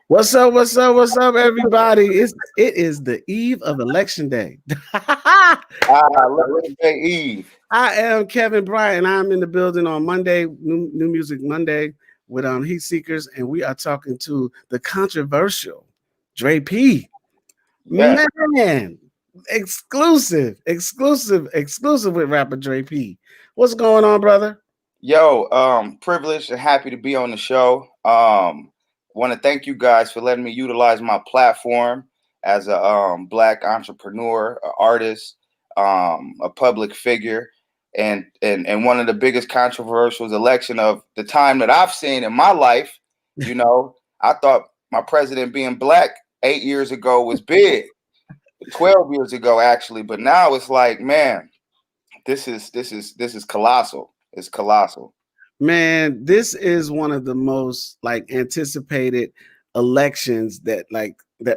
What's up? What's up? What's up, everybody? It is the eve of election day. I Liberty Day Eve. am Kevin Bryant. I'm in the building on Monday, New Music Monday, with Heat Seekers, and we are talking to the controversial DRE-P. Yeah. Man, exclusive with rapper DRE-P. What's going on, brother? Yo, privileged and happy to be on the show. Want to thank you guys for letting me utilize my platform as a black entrepreneur, a artist, a public figure, and one of the biggest controversial election of the time that I've seen in my life. You know, I thought my president being black 8 years ago was big, 12 years ago actually, but now it's like, man, this is colossal. It's colossal. Man, this is one of the most like anticipated elections that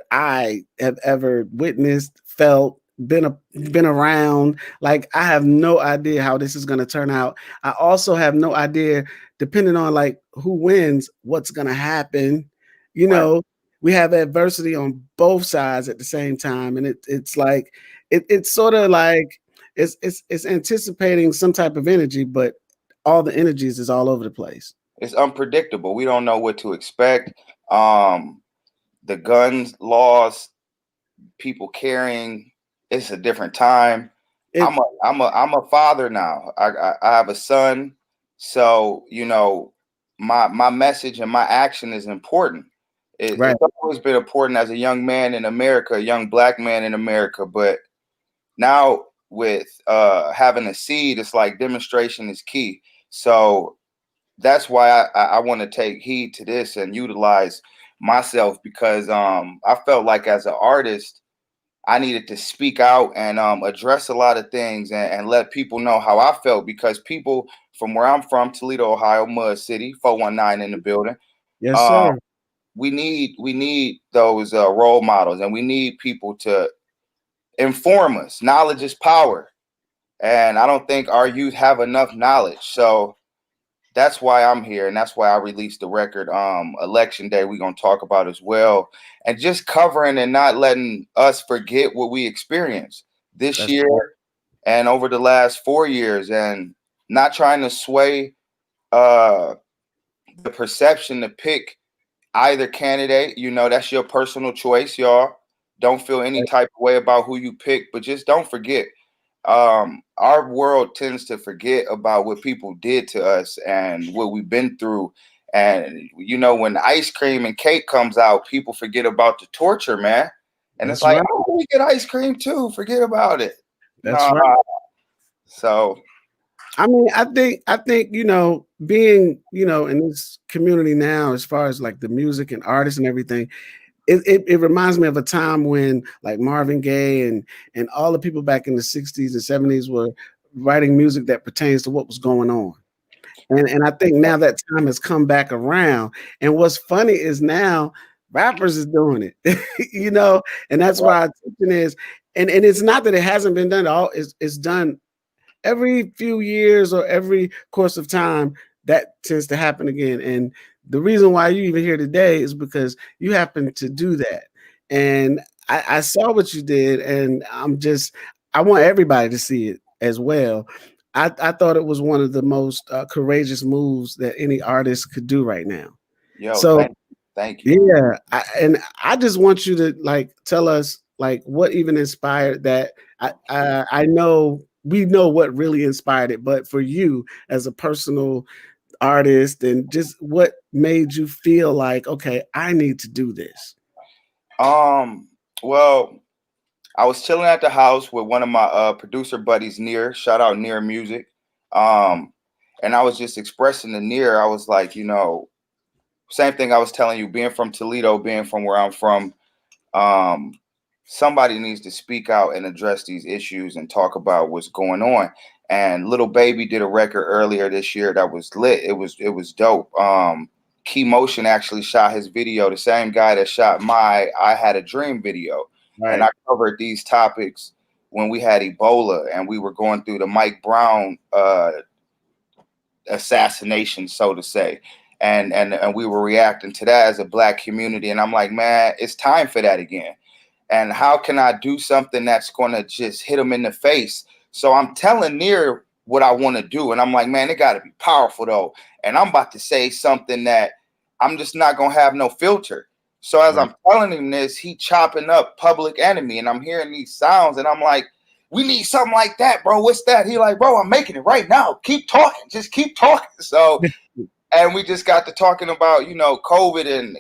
I have ever witnessed, felt, been around. Like I have no idea how this is going to turn out. I also have no idea, depending on like who wins, what's going to happen. You Right. know, we have adversity on both sides at the same time, and it's like it's sort of like it's anticipating some type of energy, but all the energies is all over the place. It's unpredictable. We don't know what to expect. Um, the guns laws, people carrying, it's a different time. It I'm a father now. I have a son, so my message and my action is important. right. It's always been important as a young man in America, a young black man in America, but now with having a seed, it's like demonstration is key. So that's why I want to take heed to this and utilize myself because I felt like as an artist I needed to speak out and address a lot of things and let people know how I felt because people from where I'm from, Toledo, Ohio, Mud City, 419 in the building. Yes, Um, sir. we need those role models and we need people to inform us. Knowledge is power, and I don't think our youth have enough knowledge. So that's why I'm here, and that's why I released the record. Election Day, we're gonna talk about as well, and just covering and not letting us forget what we experienced this That's year right. and over the last 4 years, and not trying to sway uh, the perception to pick either candidate. That's your personal choice, y'all. Don't feel any type of way about who you pick, but just don't forget our world tends to forget about what people did to us and what we've been through. And when ice cream and cake comes out, people forget about the torture, man. And it's That's like, right. oh, we get ice cream too. Forget about it. That's Nah. right. So I mean, I think being in this community now, as far as like the music and artists and everything, it reminds me of a time when like Marvin Gaye and all the people back in the 60s and 70s were writing music that pertains to what was going on. And I think now that time has come back around. And what's funny is now rappers is doing it, and that's why our attention is. And it's not that it hasn't been done. It's done every few years or every course of time. That tends to happen again. And the reason why you even here today is because you happen to do that. And I saw what you did, and I want everybody to see it as well. I thought it was one of the most courageous moves that any artist could do right now. yo, So thank you. yeah, and I just want you to like tell us like what even inspired that. I know we know what really inspired it, but for you as a personal artist, and just what made you feel like, okay, I need to do this. Um, well, I was chilling at the house with one of my producer buddies, Near. Shout out Near Music. Um, and I was just expressing to Near. I was like, same thing I was telling you, being from Toledo, being from where I'm from, um, somebody needs to speak out and address these issues and talk about what's going on. And Little Baby did a record earlier this year that was lit. It was dope. Key Motion actually shot his video, the same guy that shot my I Had a Dream video. And I Right. covered these topics when we had Ebola and we were going through the Mike Brown assassination, so to say. and we were reacting to that as a Black community. And I'm like, man, it's time for that again. And how can I do something that's going to just hit them in the face? So I'm telling Near what I want to do. And I'm like, man, it got to be powerful, though. And I'm about to say something that I'm just not going to have no filter. So as Right. I'm telling him this, he chopping up Public Enemy. And I'm hearing these sounds. And I'm like, we need something like that, bro. What's that? He like, bro, I'm making it right now. Keep talking. Just keep talking. So, and we just got to talking about, COVID and,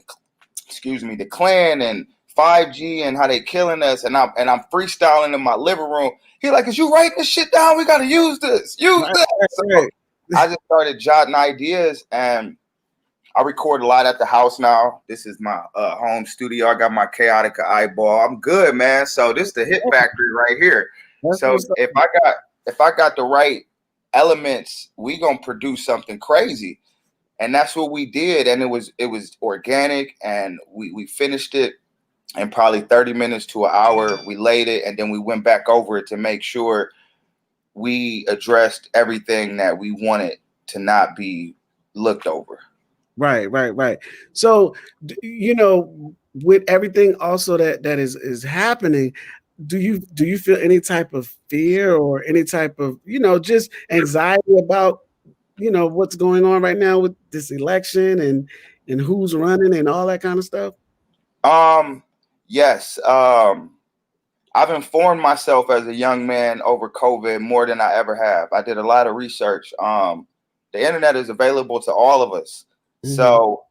excuse me, the Klan and 5G and how they killing us, and I'm freestyling in my living room. He like, is you writing this shit down? We gotta use this. Use Right, this. right. So I just started jotting ideas, and I record a lot at the house now. This is my home studio. I got my chaotic eyeball. I'm good, man. So this is the hit factory right here. That's So what's up. if I got the right elements, we gonna produce something crazy. And that's what we did. And it was organic, and we finished it in probably 30 minutes to an hour. We laid it, and then we went back over it to make sure we addressed everything that we wanted to not be looked over. Right. So, with everything also that is happening, do you feel any type of fear or any type of, just anxiety about, what's going on right now with this election and who's running and all that kind of stuff? Yes. I've informed myself as a young man over COVID more than I ever have. I did a lot of research. The internet is available to all of us. Mm-hmm. So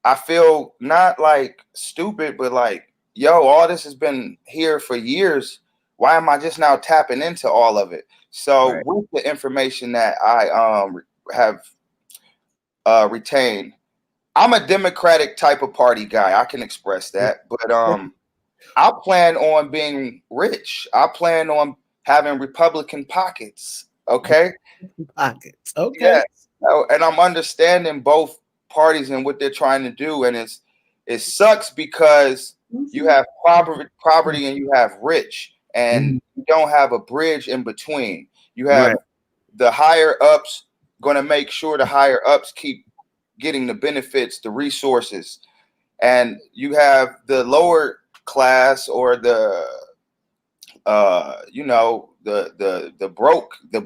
I feel not like stupid, but like, yo, all this has been here for years. Why am I just now tapping into all of it? So Right. with the information that I have retained, I'm a Democratic type of party guy. I can express that, but I plan on being rich. I plan on having Republican pockets. Okay. Pockets. Okay. Yes. And I'm understanding both parties and what they're trying to do. And it sucks because you have poverty and you have rich, and you don't have a bridge in between. You have Right. the higher ups going to make sure the higher ups keep getting the benefits, the resources. And you have the lower class, or the the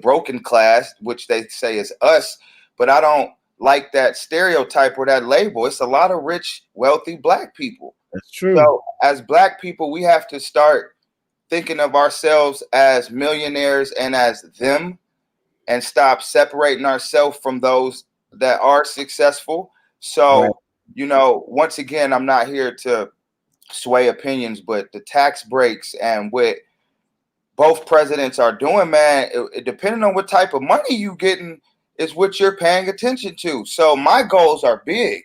broken class, which they say is us, but I don't like that stereotype or that label. It's a lot of rich, wealthy Black people. That's true. So as Black people, we have to start thinking of ourselves as millionaires and as them, and stop separating ourselves from those that are successful. So, Right. Once again, I'm not here to sway opinions, but the tax breaks and what both presidents are doing, man, depending on what type of money you getting is what you're paying attention to. So my goals are big.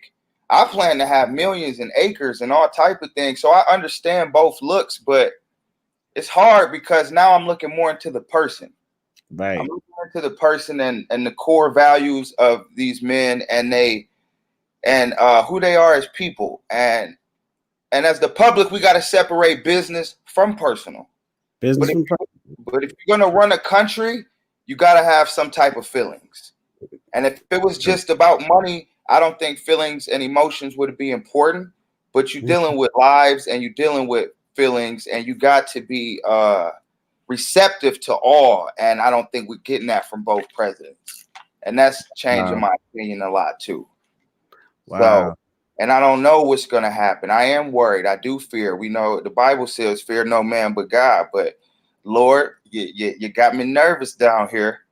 I plan to have millions and acres and all type of things. So I understand both looks, but it's hard because now I'm looking more into the person. Right. I'm looking into the person and the core values of these men, and who they are as people. And as the public, we got to separate business from personal. Business from But if you're going to run a country, you got to have some type of feelings. And if it was just about money, I don't think feelings and emotions would be important. But you're dealing with lives, and you're dealing with feelings, and you got to be receptive to all. And I don't think we're getting that from both presidents. And that's changing my opinion a lot too. Wow. So, and I don't know what's going to happen. I am worried. I do fear. We know the Bible says, fear no man but God. But Lord, you got me nervous down here.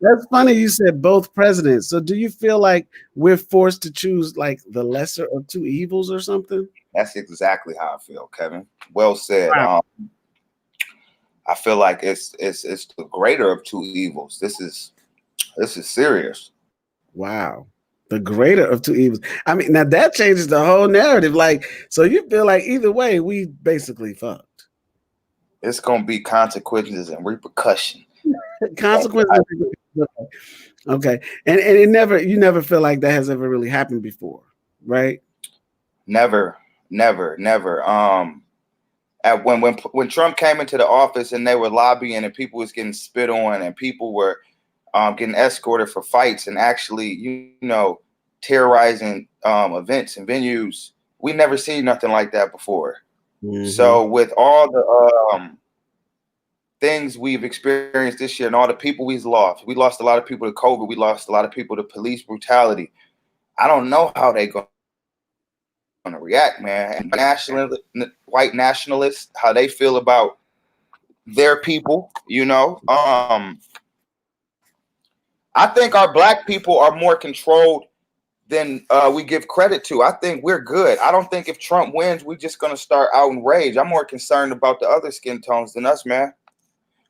That's funny you said both presidents. So do you feel like we're forced to choose like the lesser of two evils or something? That's exactly how I feel, Kevin. Well said. Wow. I feel like it's the greater of two evils. This is serious. Wow. The greater of two evils. I mean, now that changes the whole narrative. Like, so you feel like either way, we basically fucked. It's gonna be consequences and repercussion. Consequences. Okay. And you never feel like that has ever really happened before, right? Never. At when Trump came into the office and they were lobbying and people was getting spit on and people were getting escorted for fights, and actually, terrorizing events and venues. We never seen nothing like that before. Mm-hmm. So with all the things we've experienced this year and all the people we lost a lot of people to COVID. We lost a lot of people to police brutality. I don't know how they're going to react, man. And white nationalists, how they feel about their people, you know. I think our black people are more controlled than we give credit to. I think we're good. I don't think if Trump wins, we're just going to start out in rage. I'm more concerned about the other skin tones than us, man.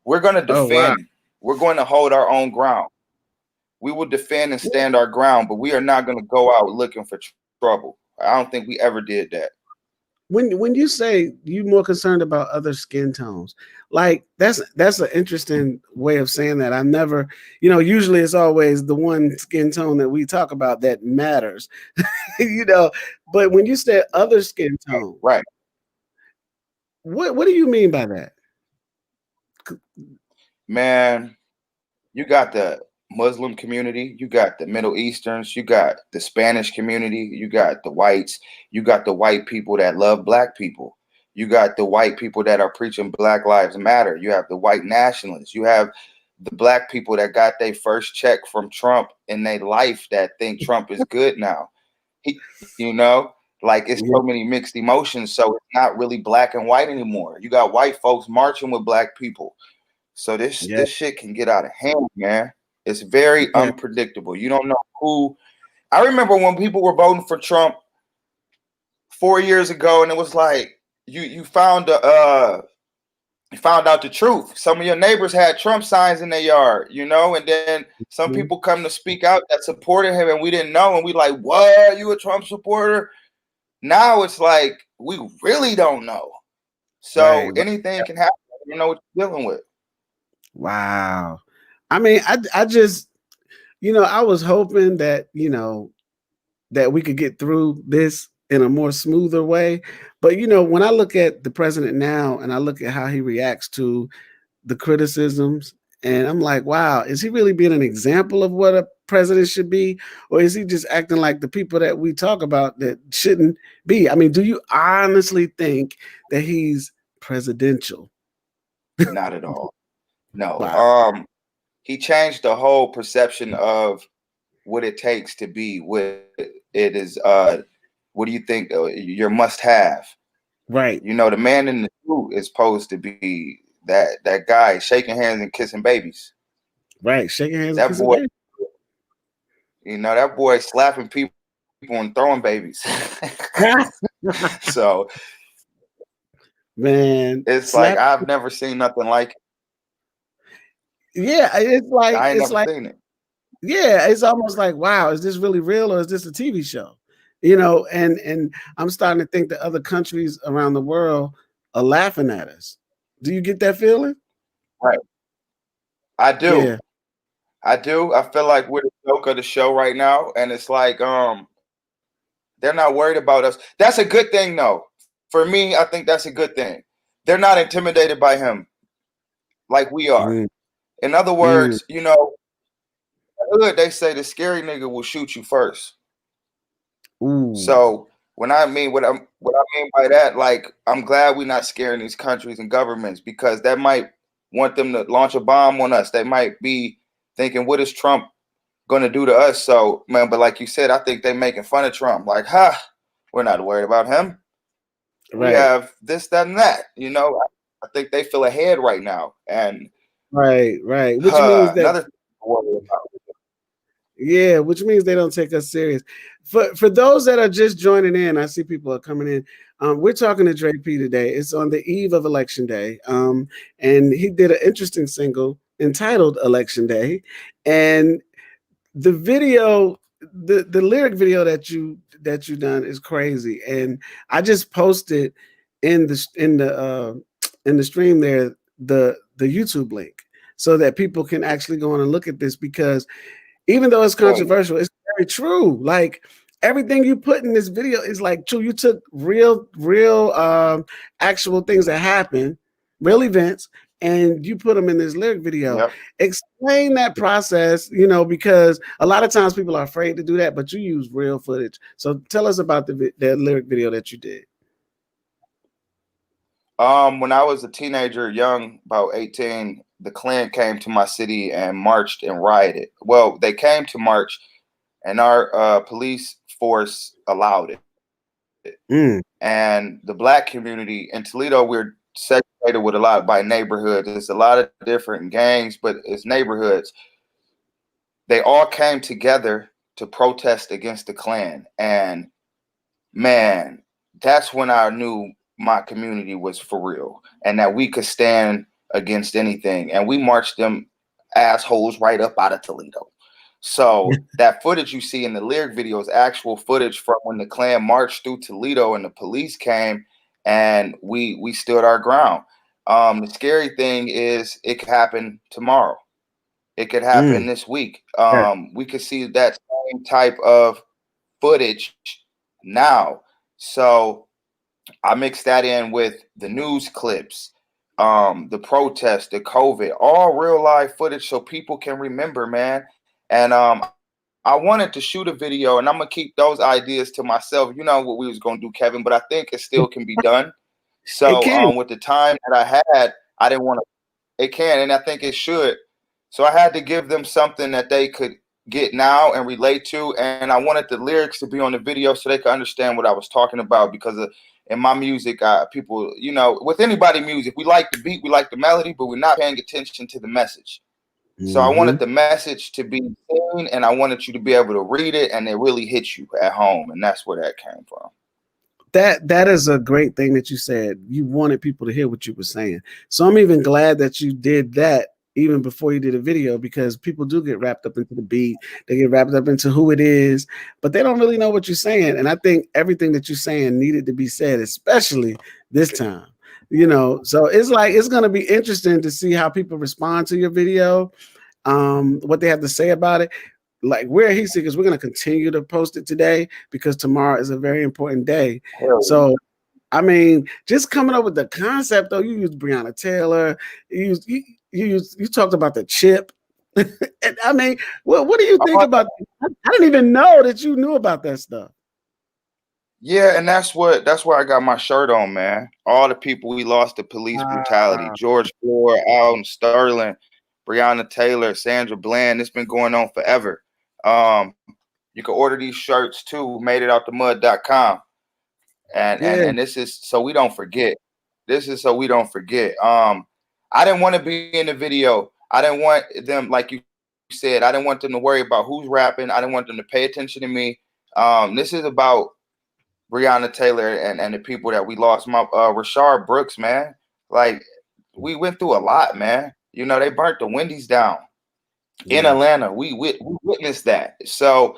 We're going to Oh wow. defend. We're going to hold our own ground. We will defend and stand our ground, but we are not going to go out looking for trouble. I don't think we ever did that. When you say you're more concerned about other skin tones, like that's an interesting way of saying that. I never, usually it's always the one skin tone that we talk about that matters, But when you say other skin tone, Right. what do you mean by that? Man, you got the Muslim community, you got the Middle Easterns, you got the Spanish community, you got the whites, you got the white people that love black people, you got the white people that are preaching Black Lives Matter, you have the white nationalists, you have the black people that got their first check from Trump in their life that think Trump is good now. Like it's so many mixed emotions, so it's not really black and white anymore. You got white folks marching with black people. So this shit can get out of hand, man. It's very unpredictable. You don't know who. I remember when people were voting for Trump 4 years ago, and it was like you found out the truth. Some of your neighbors had Trump signs in their yard, and then some people come to speak out that supported him, and we didn't know, and we like, what? You a Trump supporter? Now it's like we really don't know. So anything can happen. You know what you're dealing with. Wow. I mean, I just, I was hoping that, that we could get through this in a more smoother way. But, when I look at the president now and I look at how he reacts to the criticisms, and I'm like, wow, is he really being an example of what a president should be? Or is he just acting like the people that we talk about that shouldn't be? I mean, do you honestly think that he's presidential? Not at all. No. Wow. He changed the whole perception of what it takes to be what it is. What do you think your must have? Right. The man in the suit is supposed to be that guy shaking hands and kissing babies. Right. Shaking hands That and kissing boy, babies. that boy slapping people and throwing babies. So man, it's like I've never seen nothing like it. Yeah, it's like seen it. Yeah, it's almost like, wow, is this really real or is this a TV show? And I'm starting to think that other countries around the world are laughing at us. Do you get that feeling? Right. I do. Yeah. I do. I feel like we're the joke of the show right now, and it's like they're not worried about us. That's a good thing, though. For me, I think that's a good thing. They're not intimidated by him like we are. In other words, they say the scary nigga will shoot you first. Ooh. So what I mean by that, like, I'm glad we're not scaring these countries and governments, because that might want them to launch a bomb on us. They might be thinking, what is Trump going to do to us? So, man, but like you said, I think they're making fun of Trump. Like, we're not worried about him. Right. We have this, that, and that. I think they feel ahead right now. And right. Which means that another which means they don't take us serious. For those that are just joining in, I see people are coming in. We're talking to DRE-P today. It's on the eve of Election Day, and he did an interesting single entitled "Election Day," and the video, the lyric video that you done is crazy, and I just posted in the stream there the YouTube link so that people can actually go on and look at this, because even though it's controversial, it's very true. Like everything you put in this video is like true. You took real actual things that happen, real events, and you put them in this lyric video. Yep. Explain that process, you know, because a lot of times people are afraid to do that, but you use real footage. So tell us about the lyric video that you did. When I was a teenager, young, about 18, the Klan came to my city and marched and rioted. Well, they came to march, and our police force allowed it. Mm, And the black community in Toledo, we're segregated with a lot by neighborhoods. There's a lot of different gangs, but it's neighborhoods. They all came together to protest against the Klan. And man, that's when I knew my community was for real and that we could stand against anything. And we marched them assholes right up out of Toledo. So that footage you see in the lyric video is actual footage from when the Klan marched through Toledo and the police came, and we stood our ground. The scary thing is it could happen tomorrow. It could happen mm, this week. yeah, We could see that same type of footage now. So I mixed that in with the news clips, the protest, the COVID, all real life footage so people can remember, man. And I wanted to shoot a video, and I'm gonna keep those ideas to myself. You know what we was gonna do, Kevin, but I think it still can be done. it So can. with the time that I had, I didn't want to. It can, and I think it should. So I had to give them something that they could get now and relate to, and I wanted the lyrics to be on the video so they could understand what I was talking about. Because in my music, people, you know, with anybody music, we like the beat, we like the melody, but we're not paying attention to the message. So I wanted Hmm. the message to be seen, and I wanted you to be able to read it, and it really hit you at home, and that's where that came from. That is a great thing that you said. You wanted people to hear what you were saying. So I'm even glad that you did that even before you did a video, because people do get wrapped up into the beat, they get wrapped up into who it is, but they don't really know what you're saying. And I think everything that you're saying needed to be said, especially this time. You know, so it's like it's gonna be interesting to see how people respond to your video, what they have to say about it. Like we're at Heat Seekers, we're going to continue to post it today because tomorrow is a very important day. Hell So, I mean, just coming up with the concept, though, you used Breonna Taylor, you talked about the chip. And, I mean, what do you think yeah. about? I didn't even know that you knew about that stuff. Yeah, and that's why I got my shirt on, man. All the people we lost to police brutality. Uh, George Floyd, Alton Sterling, Breonna Taylor, Sandra Bland. It's been going on forever. Um, you can order these shirts too, madeitoutthemud.com. yeah, And this is so we don't forget. This is so we don't forget. I didn't want to be in the video. I didn't want them, like you said, I didn't want them to worry about who's rapping. I didn't want them to pay attention to me. This is about Breonna Taylor and the people that we lost. My Rashard Brooks, man. Like we went through a lot, man. You know, they burnt the Wendy's down in yeah. Atlanta. We witnessed that. So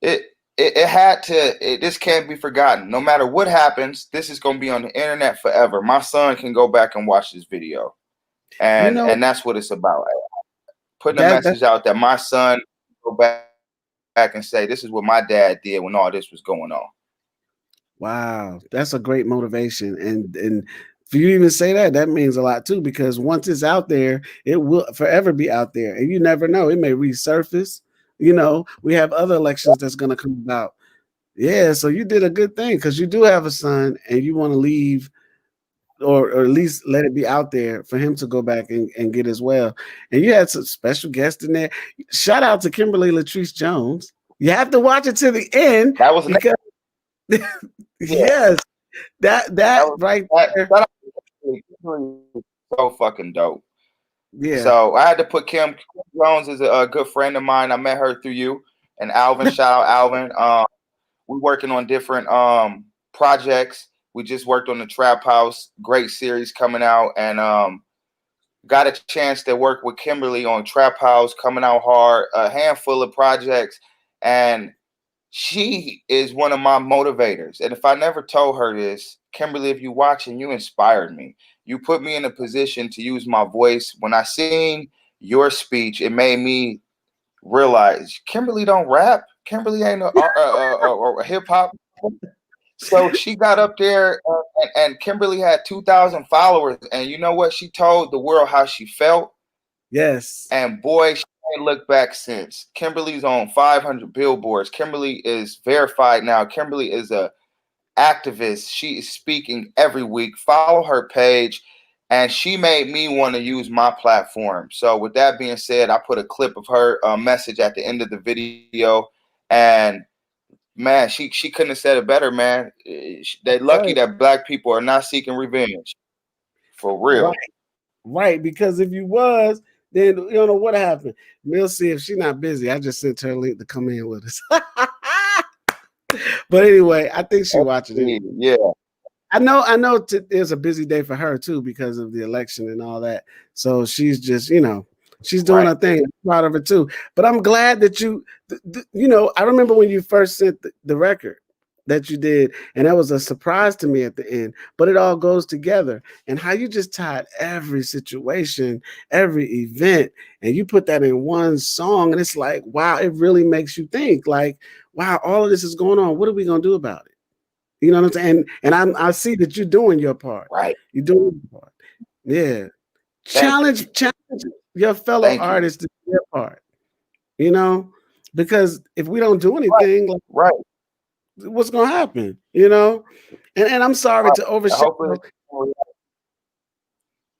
it it had to. This can't be forgotten. No matter what happens, this is going to be on the internet forever. My son can go back and watch this video, You know and that's what it's about. Putting a that message out that my son can go back and say, "This is what my dad did when all this was going on." wow, that's a great motivation, and for you to even say that, that means a lot too. Because once it's out there, it will forever be out there, and you never know, it may resurface. You know, we have other elections that's going to come about. Yeah, so you did a good thing because you do have a son, and you want to leave, or at least let it be out there for him to go back and get as well. And you had some special guests in there. Shout out to Kimberly Latrice Jones. You have to watch it to the end That was because yeah. yes, that That was right there. that so fucking dope. Yeah. So I had to put Kim Jones is a good friend of mine. I met her through you and Alvin. Shout out Alvin. We working on different projects. We just worked on the Trap House, great series coming out, and got a chance to work with Kimberly on Trap House, coming out hard, a handful of projects, and she is one of my motivators. And if I never told her this, Kimberly, if you watching, you inspired me. You put me in a position to use my voice. When I seen your speech, it made me realize Kimberly don't rap. Kimberly ain't a hip hop. So she got up there, and Kimberly had 2,000 followers. And you know what? She told the world how she felt. Yes. And boy, she ain't looked back since. Kimberly's on 500 billboards. Kimberly is verified now. Kimberly is a activist. She is speaking every week. Follow her page. And she made me want to use my platform. So with that being said, I put a clip of her message at the end of the video. And man, she couldn't have said it better, man. They're lucky Right. that black people are not seeking revenge. For real. Right. Right. Because if you was, then you don't know what happened. We'll see if she's not busy. I just sent her a link to come in with us. But anyway, I think she watching it. Yeah. I know it's a busy day for her too because of the election and all that. So she's just, she's doing Right. her thing. I'm proud of her too. But I'm glad that I remember when you first sent the record that you did, and that was a surprise to me at the end. But it all goes together, and how you just tied every situation, every event, and you put that in one song, and it's like, wow, it really makes you think. Like, wow, all of this is going on. What are we gonna do about it? You know what I'm saying? And I see that you're doing your part. Right. You're doing your part. Yeah. Thank you. Challenge your fellow Thank you. artists to do their part. You know, because if we don't do Right. anything, like, Right. what's gonna happen? And I'm sorry to overshadow. Hopefully.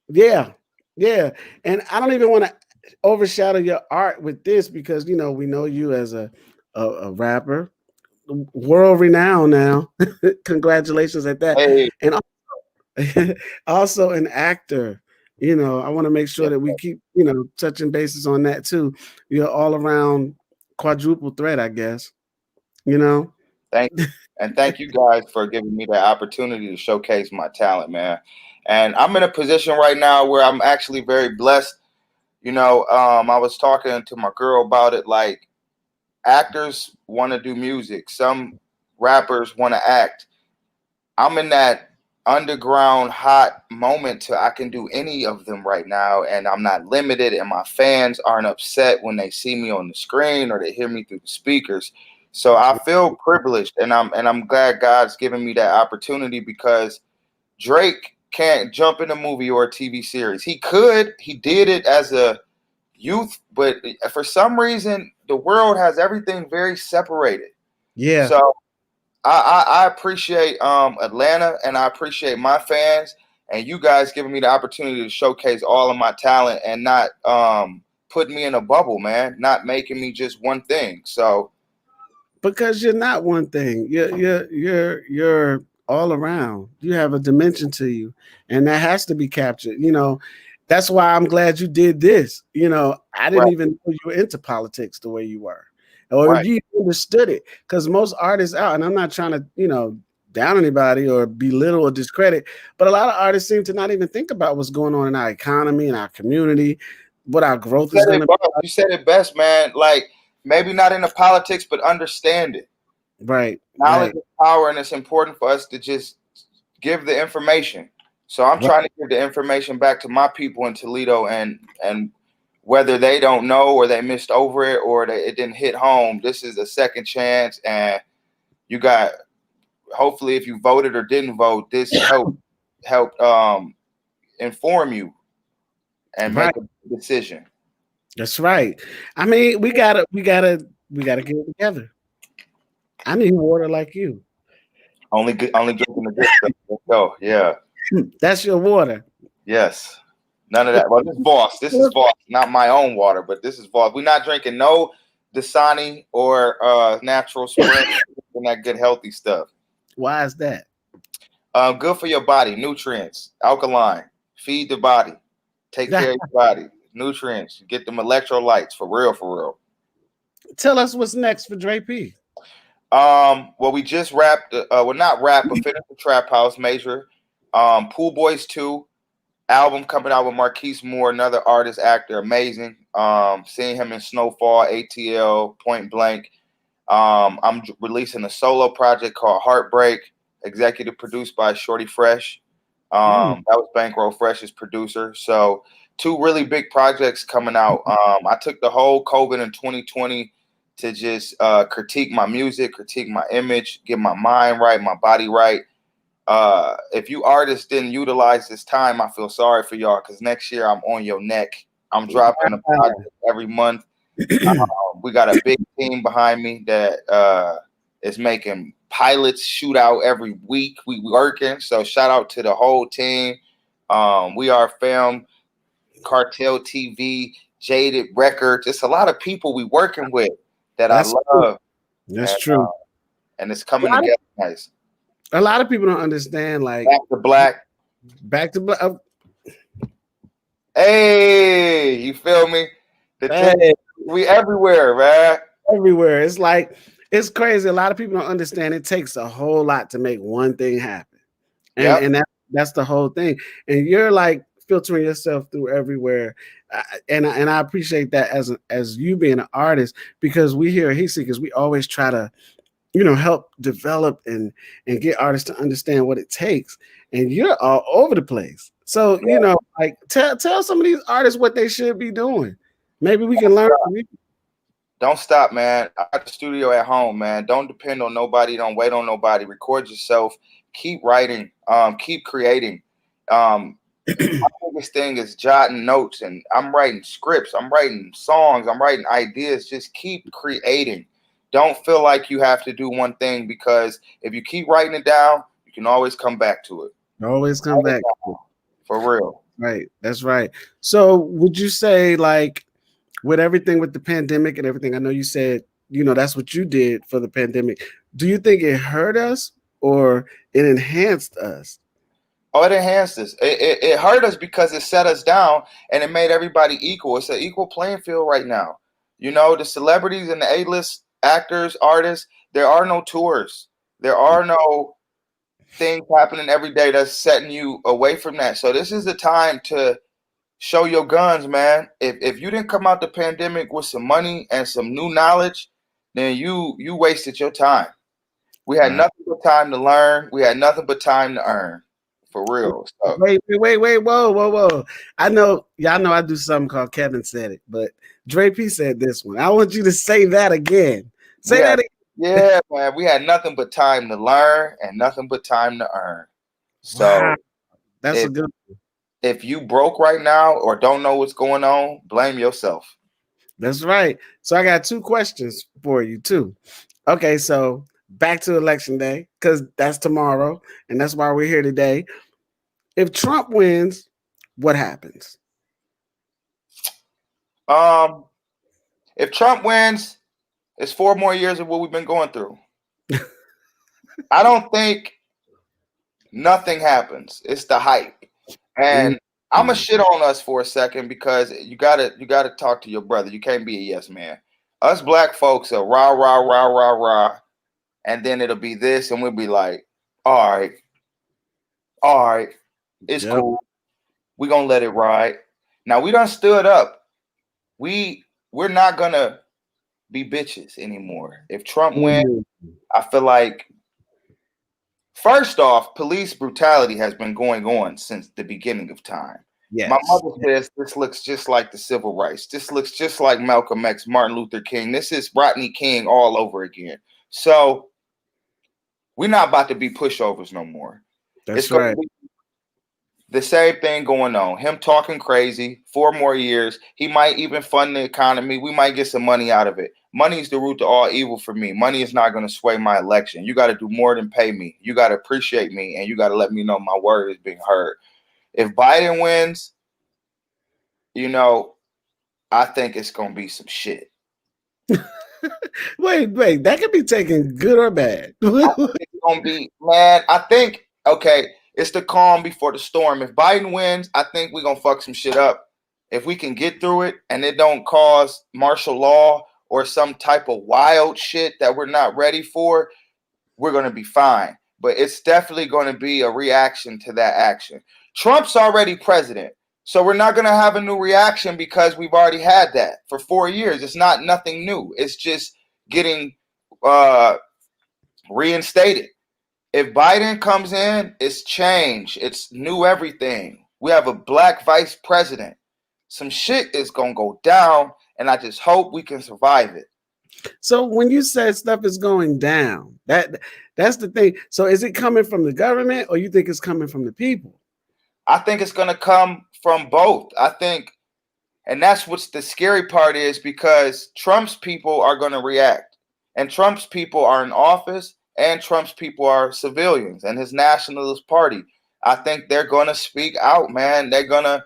Yeah, yeah. And I don't even want to overshadow your art with this because we know you as a rapper, world renowned now. Congratulations at that. Hey. And also an actor. I want to make sure Yes, that we keep, touching bases on that too. You're all around quadruple threat, I guess. You know? thank you. And thank you guys for giving me the opportunity to showcase my talent, man. And I'm in a position right now where I'm actually very blessed. I was talking to my girl about it. Like, actors want to do music. Some rappers want to act. I'm in that underground hot moment to I can do any of them right now, and I'm not limited, and my fans aren't upset when they see me on the screen or they hear me through the speakers. So I feel privileged, and I'm glad God's given me that opportunity, because Drake can't jump in a movie or a TV series. He could. He did it as a youth, but for some reason the world has everything very separated. Yeah. So I appreciate Atlanta, and I appreciate my fans and you guys giving me the opportunity to showcase all of my talent, and not putting me in a bubble, man. Not making me just one thing. So Because you're not one thing. You're all around. You have a dimension to you, and that has to be captured. That's why I'm glad you did this. I didn't right, even know you were into politics the way you were, or right. you understood it. Because most artists out, and I'm not trying to, down anybody or belittle or discredit, but a lot of artists seem to not even think about what's going on in our economy and our community, what our growth is going to be. You said it best, man. Like, maybe not in the politics, but understand it. Right, Knowledge right, is power, and it's important for us to just give the information. So I'm right. trying to give the information back to my people in Toledo, and whether they don't know or they missed over it or it didn't hit home, this is a second chance, and you got, hopefully, if you voted or didn't vote, this helped inform you and Right. make a decision. That's right. I mean, we gotta get it together. I need water like you. Only drinking the good stuff. Let's go. Yeah. That's your water. Yes. None of that. Well, this is Voss. This is Voss, not my own water, but this is Voss. We're not drinking no Dasani or natural spring and that good healthy stuff. Why is that? Good for your body, nutrients, alkaline, feed the body, take care of your body, nutrients, get them electrolytes, for real, for real. Tell us what's next for DRE-P. Well, we just wrapped, well, not wrapped, but finished the Trap House Major. Pool Boys 2 album coming out with Marquise Moore, another artist, actor, amazing. Seeing him in Snowfall, ATL, Point Blank. I'm releasing a solo project called Heartbreak, executive produced by Shorty Fresh. That was Bankroll Fresh's producer. So 2 really big projects coming out. I took the whole COVID in 2020 to just critique my music, critique my image, get my mind right, my body right. If you artists didn't utilize this time, I feel sorry for y'all, because next year I'm on your neck. I'm dropping a project every month. We got a big team behind me that is making pilots shoot out every week. We working. So shout out to the whole team. We are Film, Cartel TV, Jaded Records. It's a lot of people we working with that That's I love. That's true. And it's coming together nice. A lot of people don't understand, like Back to Black. Back to Black. Hey, you feel me? Hey. We everywhere, man. Everywhere. It's like, it's crazy. A lot of people don't understand it takes a whole lot to make one thing happen. And that's the whole thing. And you're like filtering yourself through everywhere. And I appreciate that as you being an artist, because we here at Heat Seekers, we always try to, help develop and get artists to understand what it takes. And you're all over the place. So, like tell some of these artists what they should be doing. Maybe we can learn from you. Don't stop, man. I got the studio at home, man. Don't depend on nobody. Don't wait on nobody. Record yourself. Keep writing. Keep creating. My biggest thing is jotting notes, and I'm writing scripts. I'm writing songs. I'm writing ideas. Just keep creating. Don't feel like you have to do one thing, because if you keep writing it down, you can always come back to it. Always come back to it. For real. Right. That's right. So would you say, like, with everything with the pandemic and everything, I know you said, that's what you did for the pandemic. Do you think it hurt us or it enhanced us? Oh, it enhanced us. It hurt us because it set us down and it made everybody equal. It's an equal playing field right now. The celebrities and the A-list actors, artists, there are no tours. There are no things happening every day that's setting you away from that. So this is the time to show your guns, man. If you didn't come out the pandemic with some money and some new knowledge, then you wasted your time. We had nothing but time to learn. We had nothing but time to earn. For real. So. Wait, whoa. I know, y'all know I do something called Kevin Said It, but DRE-P said this one. I want you to say that again. Say that again. Yeah, man. We had nothing but time to learn and nothing but time to earn. So that's a good one. If you broke right now or don't know what's going on, blame yourself. That's right. So I got two questions for you too. Okay, so back to election day, because that's tomorrow, and that's why we're here today. If Trump wins, what happens? If Trump wins, it's 4 more years of what we've been going through. I don't think nothing happens. It's the hype. And I'm gonna shit on us for a second, because you gotta talk to your brother. You can't be a yes man. Us black folks are rah rah rah rah rah, and then it'll be this, and we'll be like, all right, it's cool. We're gonna let it ride. Now we done stood up. We're not gonna be bitches anymore. If Trump wins, I feel like, first off, police brutality has been going on since the beginning of time. Yes. My mother says this looks just like the civil rights. This looks just like Malcolm X, Martin Luther King. This is Rodney King all over again. So we're not about to be pushovers no more. That's right. The same thing going on. Him talking crazy, 4 more years. He might even fund the economy. We might get some money out of it. Money is the root to all evil for me. Money is not going to sway my election. You got to do more than pay me. You got to appreciate me, and you got to let me know my word is being heard. If Biden wins, I think it's going to be some shit. Wait, that could be taken good or bad. It's going to be, man, I think, okay, it's the calm before the storm. If Biden wins, I think we're going to fuck some shit up. If we can get through it and it don't cause martial law or some type of wild shit that we're not ready for, we're going to be fine. But it's definitely going to be a reaction to that action. Trump's already president, so we're not going to have a new reaction because we've already had that for 4 years. It's not nothing new. It's just getting reinstated. If Biden comes in, it's change. It's new everything. We have a black vice president. Some shit is going to go down, and I just hope we can survive it. So when you said stuff is going down, that's the thing. So is it coming from the government or you think it's coming from the people? I think it's gonna come from both. I think, and that's what's the scary part is because Trump's people are gonna react, and Trump's people are in office, and Trump's people are civilians, and his nationalist party. I think they're gonna speak out, man. They're gonna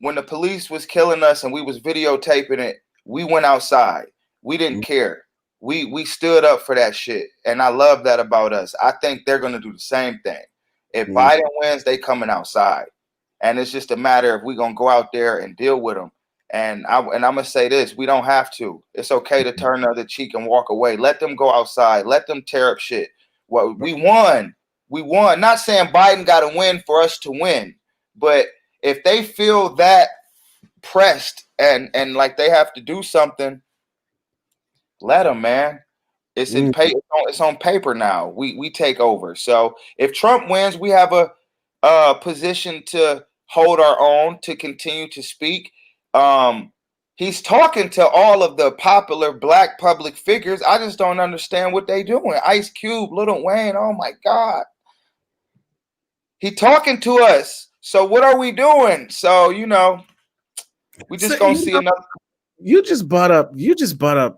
when the police was killing us and we was videotaping it, we went outside. We didn't care. We stood up for that shit. And I love that about us. I think they're gonna do the same thing. If Mm, Biden wins, they coming outside. And it's just a matter of we gonna go out there and deal with them. And I'm gonna say this: we don't have to. It's okay to turn the other cheek and walk away. Let them go outside. Let them tear up shit. Well, we won. We won. Not saying Biden got to win for us to win, but if they feel that pressed and like they have to do something, let them, man. It's in mm, pay. It's on paper now. We take over. So if Trump wins, we have a position to hold our own, to continue to speak. He's talking to all of the popular black public figures. I just don't understand what they doing. Ice Cube, Lil Wayne. Oh my God, he talking to us. So what are we doing? So we So just gonna see another. you just brought up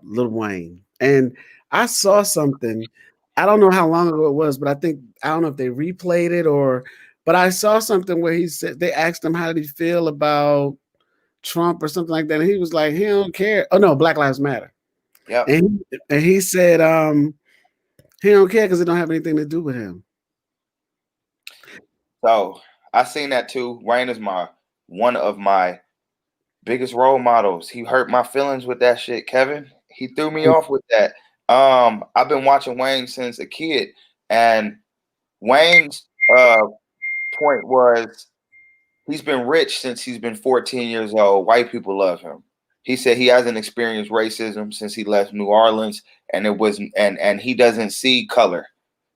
Lil Wayne, and I saw something. I don't know how long ago it was, but I don't know if they replayed it or. But I saw something where he said they asked him how did he feel about Trump or something like that, and he was like he don't care. Oh no, Black Lives Matter, Yep. and he said he don't care because it don't have anything to do with him. So I seen that too. Wayne is one of my biggest role models. He hurt my feelings with that shit, Kevin. He threw me off with that. I've been watching Wayne since a kid, and Wayne's point was he's been rich since he's been 14 years old. White people love him. He said he hasn't experienced racism since he left New Orleans, and it was and he doesn't see color.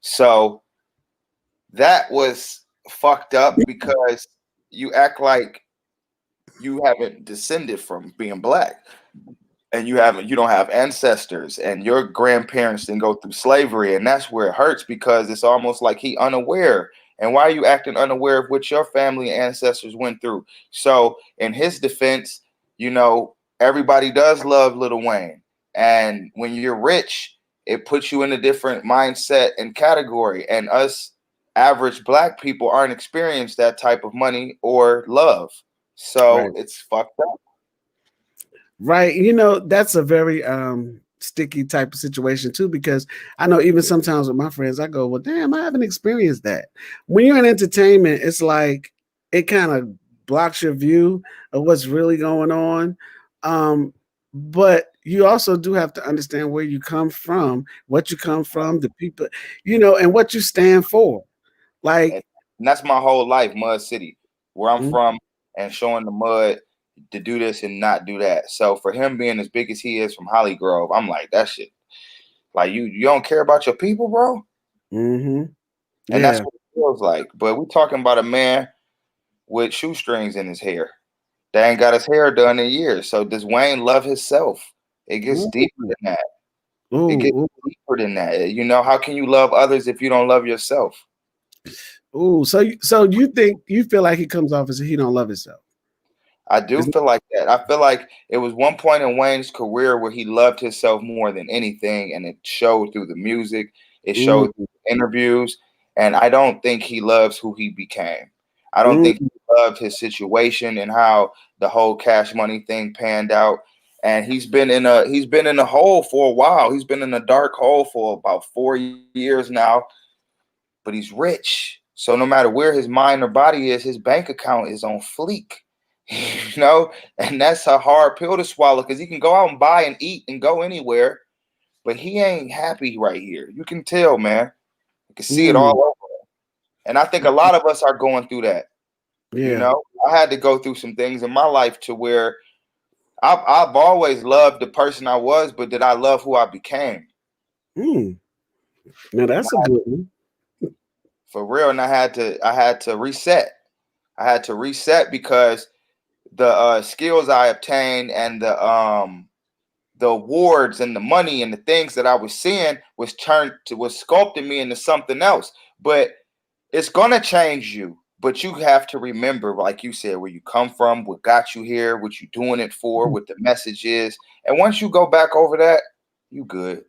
So that was fucked up because you act like you haven't descended from being black, and you don't have ancestors, and your grandparents didn't go through slavery, and that's where it hurts because it's almost like he unaware. And why are you acting unaware of what your family and ancestors went through? So in his defense, everybody does love Lil Wayne, and when you're rich, it puts you in a different mindset and category, and us average black people aren't experienced that type of money or love. So Right. it's fucked up. Right. That's a very sticky type of situation too, because I know even sometimes with my friends, I go, well, damn, I haven't experienced that. When you're in entertainment, it's like it kind of blocks your view of what's really going on. But you also do have to understand where you come from, what you come from, the people, and what you stand for. And Like, that's my whole life, Mud City, where I'm mm, from, and showing the mud to do this and not do that. So for him being as big as he is from Holly Grove, I'm like, that shit. Like you don't care about your people, bro. mhm, And that's yeah. what it feels like. But we're talking about a man with shoestrings in his hair. They ain't got his hair done in years. So does Wayne love himself? It gets Ooh, deeper than that. It gets ooh, deeper than that. How can you love others if you don't love yourself? ooh. So you think you feel like he comes off as he don't love himself? I do Is- feel like that. I feel like it was one point in Wayne's career where he loved himself more than anything, and it showed through the music, it Mm, showed through the interviews, and I don't think he loves who he became. I don't think mm, he loved his situation and how the whole Cash Money thing panned out. And he's been in a hole for a while. He's been in a dark hole for about 4 years now, but he's rich. So no matter where his mind or body is, his bank account is on fleek. And that's a hard pill to swallow because he can go out and buy and eat and go anywhere, but he ain't happy right here. You can tell, man. You can see it all mm, over. And I think a lot of us are going through that. yeah. I had to go through some things in my life to where I've always loved the person I was, but did I love who I became? Mm. Now that's a good one. For real. And I had to reset. I had to reset because the skills I obtained and the awards and the money and the things that I was seeing was sculpting me into something else. But it's gonna change you. But you have to remember, like you said, where you come from, what got you here, what you doing it for, what the message is. And once you go back over that, you good.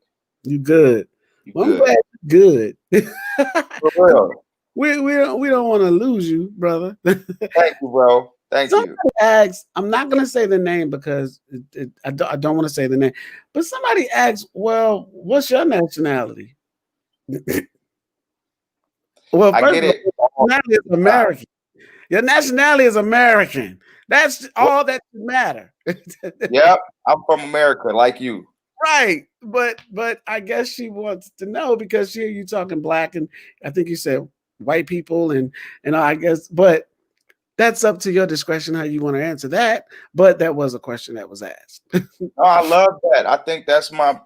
You good. You Well, I'm good. glad you're good. For real. We don't want to lose you, brother. Thank you, bro. Thank Somebody you. asks, I'm not going to say the name because I don't want to say the name, but somebody asks, well, what's your nationality? Well, I first get of all, it your all nationality is the time. American. Your nationality is American. That's Well, all that matter. yep, I'm from America, like you. Right. But I guess she wants to know because she hear you talking black and I think you said white people and I guess but that's up to your discretion how you want to answer that. But that was a question that was asked. Oh, I love that. I think that's my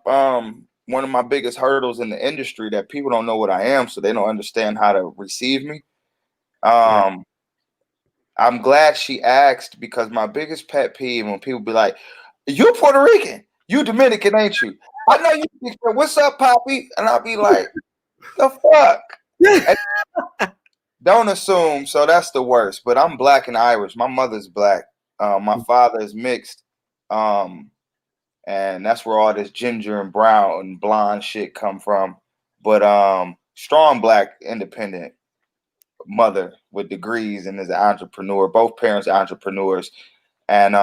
one of my biggest hurdles in the industry, that people don't know what I am, so they don't understand how to receive me. Right. Um, I'm glad she asked, because my biggest pet peeve when people be like, "You Puerto Rican, you Dominican, ain't you?" I know you. What's up, Poppy? And I'll be like, "The fuck." And don't assume. So that's the worst. But I'm black and Irish. My mother's black. My father is mixed. Um, and that's where all this ginger and brown and blonde shit come from. But strong black independent mother with degrees and is an entrepreneur. Both parents are entrepreneurs, and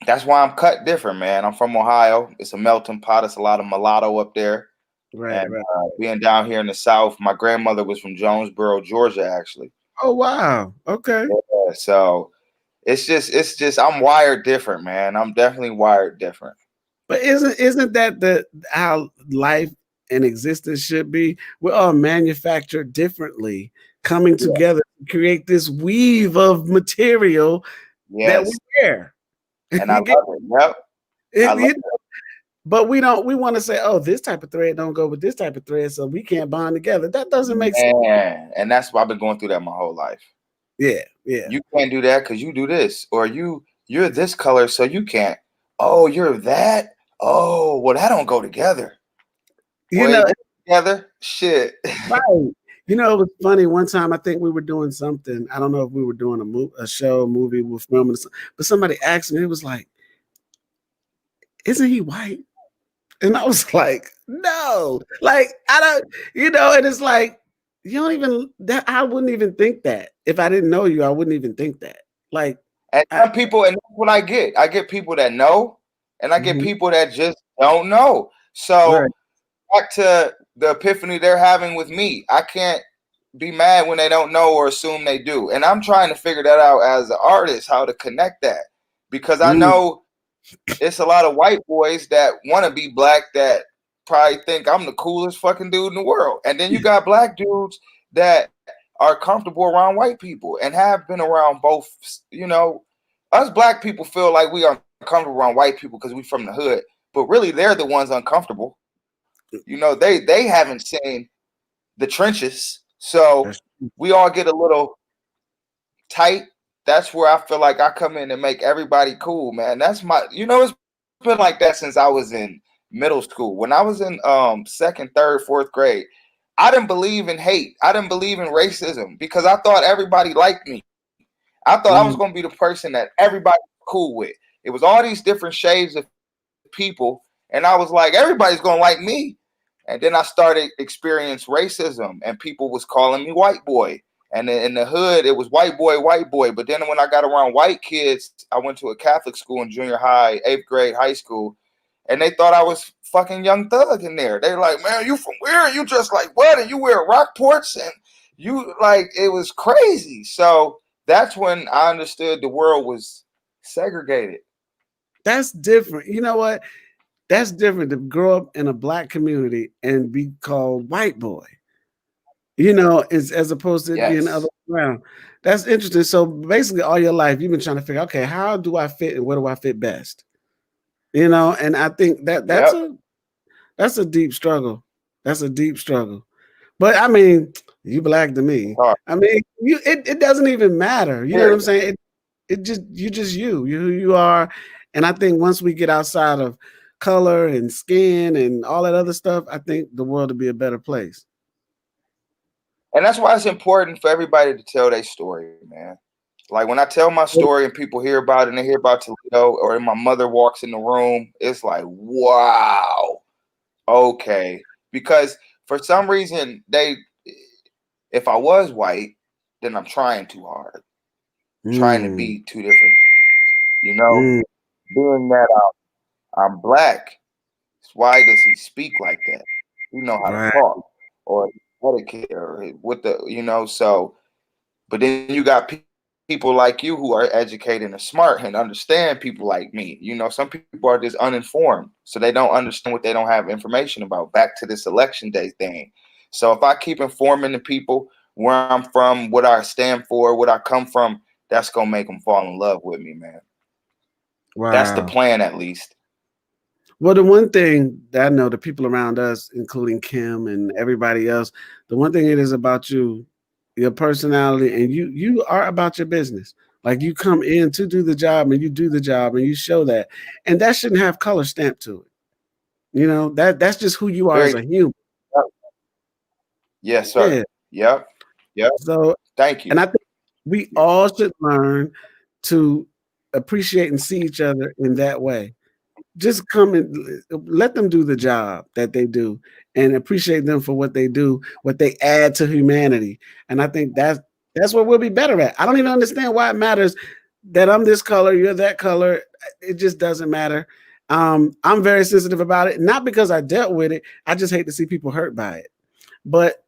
that's why I'm cut different, man. I'm from Ohio. It's a melting pot. It's a lot of mulatto up there. Right, And right. being down here in the South, my grandmother was from Jonesboro, Georgia, actually. Oh wow. Okay. Yeah, so it's just I'm wired different, man. I'm definitely wired different. But isn't that the how life and existence should be? We're all manufactured differently, coming Yeah. together to create this weave of material that we Yes, wear. and I You get love it. Yep, I it, love you but we don't we want to say, oh, this type of thread don't go with this type of thread, so we can't bond together. That doesn't make sense. it, man. And that's why I've been going through that my whole life. Yeah, yeah. You can't do that because you do this, or you're this color, so you can't. Oh, you're that. Oh, well, that don't go together. You Well, know, it goes together. Shit. right. You know, it was funny. One time, I think we were doing something. I don't know if we were doing a show, a movie, we were filming, but somebody asked me. It was like, "Isn't he white?" And I was like, "No, like I don't." And it's like you don't even that. I wouldn't even think that if I didn't know you. I wouldn't even think that. Like, And I, some people, and that's what I get. I get people that know, and I get mhm, people that just don't know. right. So back to the epiphany they're having with me. I can't be mad when they don't know or assume they do. And I'm trying to figure that out as an artist, how to connect that. Because I Mm, know it's a lot of white boys that want to be black that probably think I'm the coolest fucking dude in the world. And then you got black dudes that are comfortable around white people and have been around both. You know, us black people feel like we are uncomfortable around white people because we from the hood, but really they're the ones uncomfortable. You know, they haven't seen the trenches. So that's we all get a little tight. That's where I feel like I come in and make everybody cool, man. That's my, it's been like that since I was in middle school. When I was in second, third, fourth grade, I didn't believe in hate. I didn't believe in racism because I thought everybody liked me. I thought I was going to be mm, the person that everybody was cool with. It was all these different shades of people, and I was like, everybody's going to like me. And then I started experience racism, and people was calling me white boy. And in the hood, it was white boy, white boy. But then when I got around white kids, I went to a Catholic school in junior high, eighth grade, high school, and they thought I was fucking Young Thug in there. They were like, "Man, you from where? You just like what? And you wear Rockports, and you like it was crazy." So that's when I understood the world was segregated. that's different. You know what? That's different to grow up in a black community and be called white boy. As opposed to it being the other Yes. way around. That's interesting. So basically, all your life you've been trying to figure, okay, how do I fit and where do I fit best? And I think that Yep. that's a deep struggle. That's a deep struggle. But I mean, you black to It's me. hard. I mean, it doesn't even matter. You know what I'm Period. saying? It just you. You who you are, And I think once we get outside of color and skin and all that other stuff, I think the world will be a better place. And that's why it's important for everybody to tell their story, man. Like when I tell my story and people hear about it and they hear about Toledo, or my mother walks in the room, it's like, wow, okay. Because for some reason, if I was white, then I'm trying too hard, trying to Mm, be too different. You know, mm, being that I'm black, why does he speak like that? He know how to right, talk, or etiquette, or what the, so. But then you got people like you who are educated and smart and understand people like me. Some people are just uninformed, so they don't understand what they don't have information about. Back to this election day thing. So if I keep informing the people where I'm from, what I stand for, what I come from, that's gonna make them fall in love with me, man. That's the wow. plan, at least. Well, the one thing that I know the people around us, including Kim and everybody else, the one thing it is about you, your personality, and you are about your business. Like you come in to do the job and you do the job and you show that. And that shouldn't have color stamped to it. That's just who you are as Very. a human. Yes, sir. Yeah. Yep. Yep. So Thank and you. I think we all should learn to appreciate and see each other in that way. Just come and let them do the job that they do and appreciate them for what they do, what they add to humanity. And I think that's what we'll be better at. I don't even understand why it matters that I'm this color, you're that color. It just doesn't matter. I'm very sensitive about it, not because I dealt with it. I just hate to see people hurt by it. But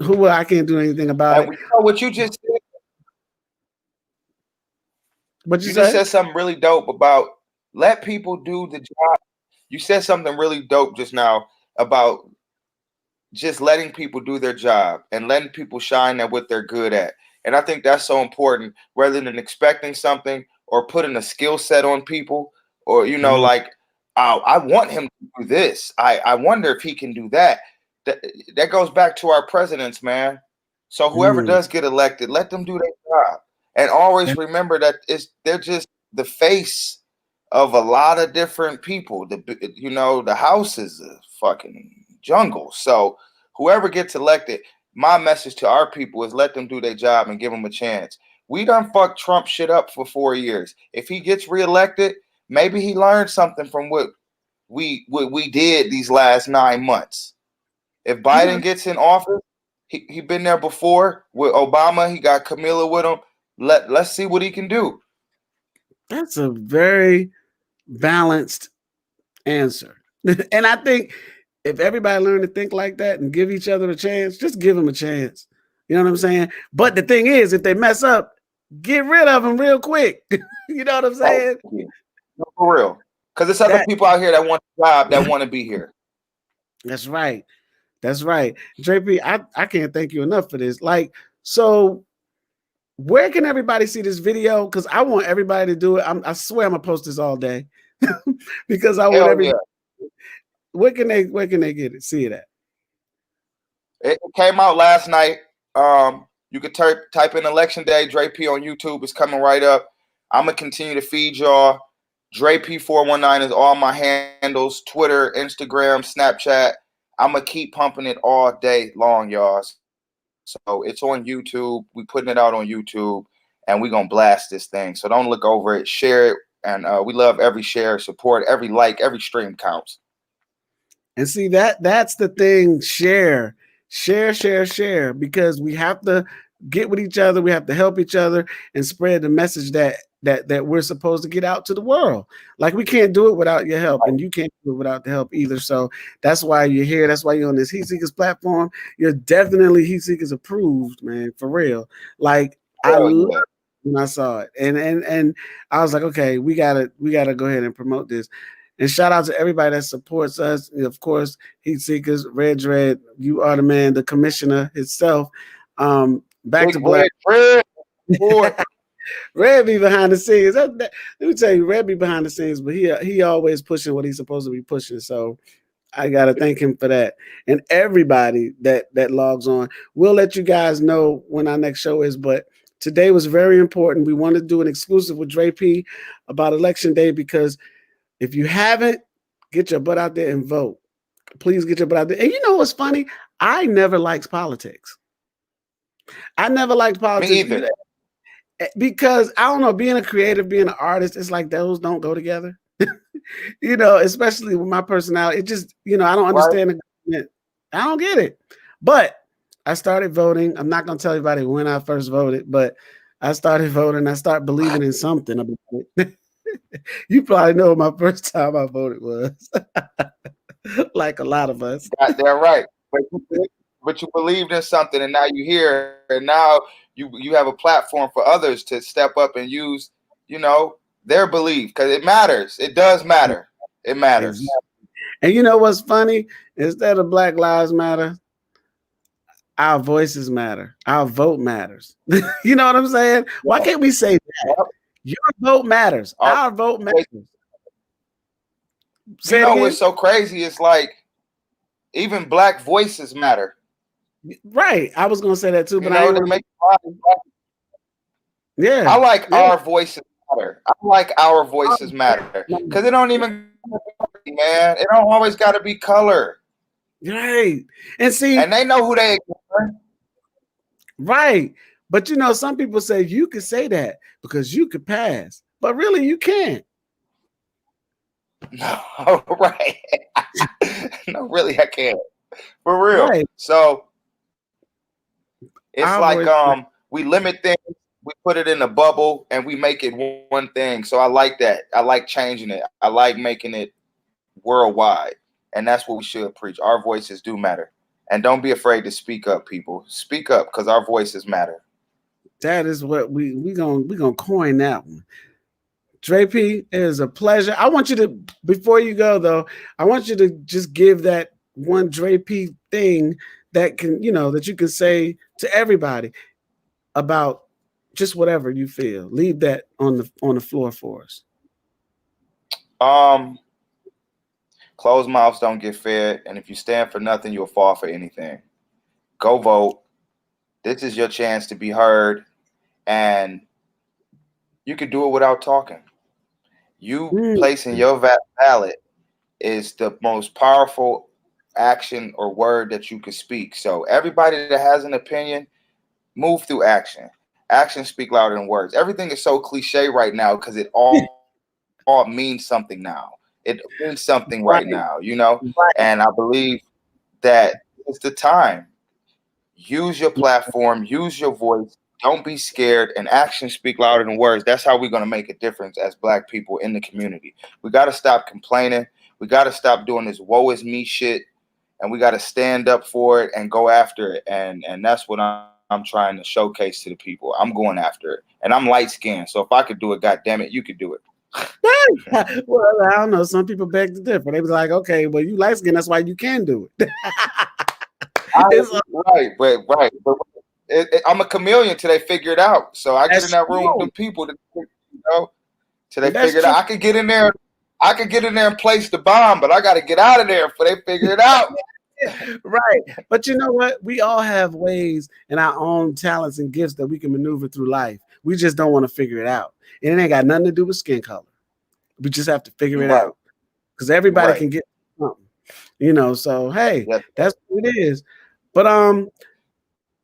I can't do anything about And it. what you just said, What you you just say? said something really dope about let people do the job. You said something really dope just now about just letting people do their job and letting people shine at what they're good at. And I think that's so important, rather than expecting something or putting a skill set on people, or, Mm, like, oh, I want him to do this. I wonder if he can do that. That goes back to our presidents, man. So whoever mm. does get elected, let them do their job. And always remember that they're just the face of a lot of different people. The house is a fucking jungle. So whoever gets elected, my message to our people is let them do their job and give them a chance. We done fucked Trump shit up for 4 years. If he gets reelected, maybe he learned something from what we did these last 9 months. If Yeah, Biden gets in office, he been there before with Obama. He got Camilla with him. Let's see what he can do. that's a very balanced answer. And I think if everybody learned to think like that and give each other a chance, just give them a chance. You know what I'm saying? But the thing is, if they mess up, get rid of them real quick. You know what I'm Thank saying? you. No, for real. Because there's other That people out here that want a job, that want to be here. that's right. That's right. JP, I can't thank you enough for this. Like, so where can everybody see this video? Because I want everybody to do it. I swear I'm gonna post this all day because I want Hell yeah. everybody. Where can they get it? See it at? It came out last night. You could type in election day, DRE-P on YouTube. It's coming right up. I'm gonna continue to feed y'all. DRE-P419 is all my handles: Twitter, Instagram, Snapchat. I'm gonna keep pumping it all day long, y'all. So it's on YouTube. We putting it out on YouTube, and we gonna blast this thing. So don't look over it. Share it, and we love every share, support, every like, every stream counts. And see that's the thing. Share, because we have to get with each other. We have to help each other and spread the message that we're supposed to get out to the world. Like we can't do it without your help, and you can't do it without the help either. So that's why you're here. That's why you're on this Heat Seekers platform. You're definitely Heat Seekers approved, man, for real. Like I Hell love yeah. when I saw it, and I was like, okay, we gotta go ahead and promote this. And shout out to everybody that supports us. And of course, Heat Seekers, Red Dread, you are the man, the commissioner himself. Back Big to black. red Fred. Boy. Red be behind the scenes. Let me tell you, Red be behind the scenes, but he always pushing what he's supposed to be pushing. So I gotta thank him for that. And everybody that logs on. We'll let you guys know when our next show is, but Today was very important. We want to do an exclusive with DRE-P about election day because if you haven't, get your butt out there and vote. Please get your butt out there. And you know what's funny? I never liked politics. I never liked Me politics either. because I don't know, being a creative, being an artist, it's like those don't go together. You know, especially with my personality. It just, you know, I don't Right? understand the government. I don't get it. But I started voting. I'm not going to tell everybody when I first voted, but I started voting. I started believing in something about it. You probably know what my first time I voted was. Like a lot of us. Got that right. But you believed in something, and now you here, and now you have a platform for others to step up and use, you know, their belief, because it matters. It does matter. It Exactly. matters. And you know what's funny? Instead of Black Lives Matter, our voices matter. Our vote matters. You know what I'm saying? Why Yeah. can't we say that? Yep. Your vote matters. Our vote matters. You Say it know again. what's so crazy? It's like even Black voices matter. Right. I was gonna say that too, You but I know, ain't they want make. to. Yeah. I like Yeah. our voices matter. I like our voices matter because it don't even, man. It don't always got to be color. Right. And see, And they know who they are. right. But you know, some people say you could say that because you could pass, but really you can't. No, right. No, really, I can't. For real. Right. So it's Our like voice. we limit things, we put it in a bubble, and we make it one thing. So I like that. I like changing it. I like making it worldwide. And that's what we should preach. Our voices do matter. And don't be afraid to speak up, people. Speak up because our voices matter. That is what we gonna coin that one. DRE-P, it is a pleasure. I want you to, before you go though, I want you to just give that one DRE-P thing that can, you know, that you can say to everybody about just whatever you feel. Leave that on the floor for us. Um, Closed mouths don't get fed, and if you stand for nothing, you'll fall for anything. Go vote. This is your chance to be heard, and you can do it without talking. You Mm, placing your ballot is the most powerful action or word that you could speak. So everybody that has an opinion, move through action. Actions speak louder than words. Everything is so cliche right now because it all means something now. It means something right, right now, you know? right. And I believe that it's the time. Use your platform, use your voice. Don't be scared, and actions speak louder than words. That's how we're going to make a difference as Black people in the community. We got to stop complaining. We got to stop doing this woe is me shit, and we got to stand up for it and go after it. And that's what I'm trying to showcase to the people. I'm going after it, and I'm light skinned, so if I could do it, God damn it, you could do it. Well, I don't know. Some people beg to differ. They was like, okay, well, you light skin, that's why you can do it. But I'm a chameleon till they figure it out. So I get in That's that room with true. them people, till they That's figure it true. out. I could get in there. I could get in there and place the bomb, but I got to get out of there before they figure it out. Right. But you know what? We all have ways and our own talents and gifts that we can maneuver through life. We just don't want to figure it out. And it ain't got nothing to do with skin color. We just have to figure You're it right. out because everybody Right. can get something, you know. So hey, Yes. that's what it is. But Thank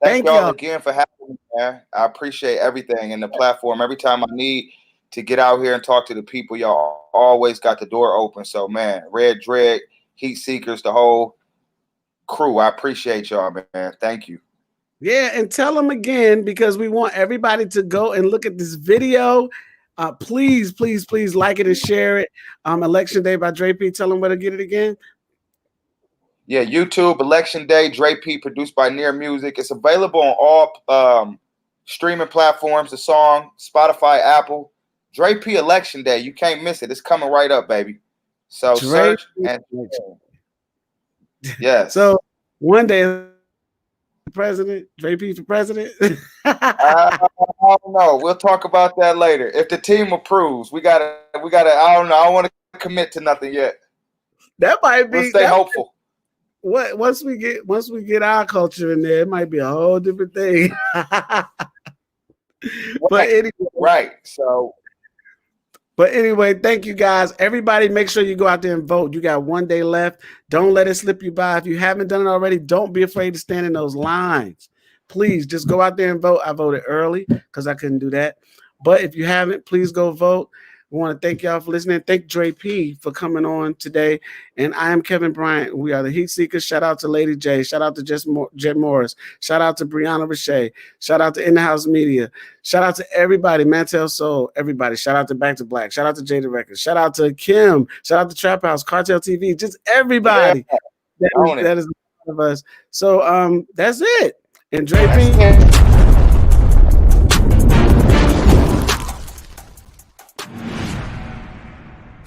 thank y'all y'all. again for having me, man. I appreciate everything and the platform. Every time I need to get out here and talk to the people, y'all always got the door open. So man, Red Dread, Heat Seekers, the whole crew. I appreciate y'all, man. Thank you. Yeah, and tell them again because we want everybody to go and look at this video. Please, please, please like it and share it. Election Day by DRE-P. Tell them where to get it again. Yeah, YouTube, Election Day, DRE-P, produced by Near Music. It's available on all streaming platforms, the song, Spotify, Apple. DRE-P Election Day. You can't miss it. It's coming right up, baby. So search and yes. So one day, president, DRE-P for president. I don't know. We'll talk about that later. If the team approves, we gotta. I don't know. I don't want to commit to nothing yet. That might We'll be stay hopeful. What once we get our culture in there, it might be a whole different thing. But Right, anyway, right. So thank you guys. Everybody, make sure you go out there and vote. You got 1 day left. Don't let it slip you by. If you haven't done it already, don't be afraid to stand in those lines. Please just go out there and vote. I voted early because I couldn't do that. But if you haven't, please go vote. We want to thank y'all for listening. Thank DRE-P for coming on today. And I am Kevin Bryant. We are the Heat Seekers. Shout out to Lady J. Shout out to Jet Morris. Shout out to Brianna Richey. Shout out to In the House Media. Shout out to everybody. Mantel Soul. Everybody. Shout out to Back to Black. Shout out to Jada Records. Shout out to Kim. Shout out to Trap House, Cartel TV. Just yeah, everybody own it. that is a part of us. So that's it. And DRE-P. That's it.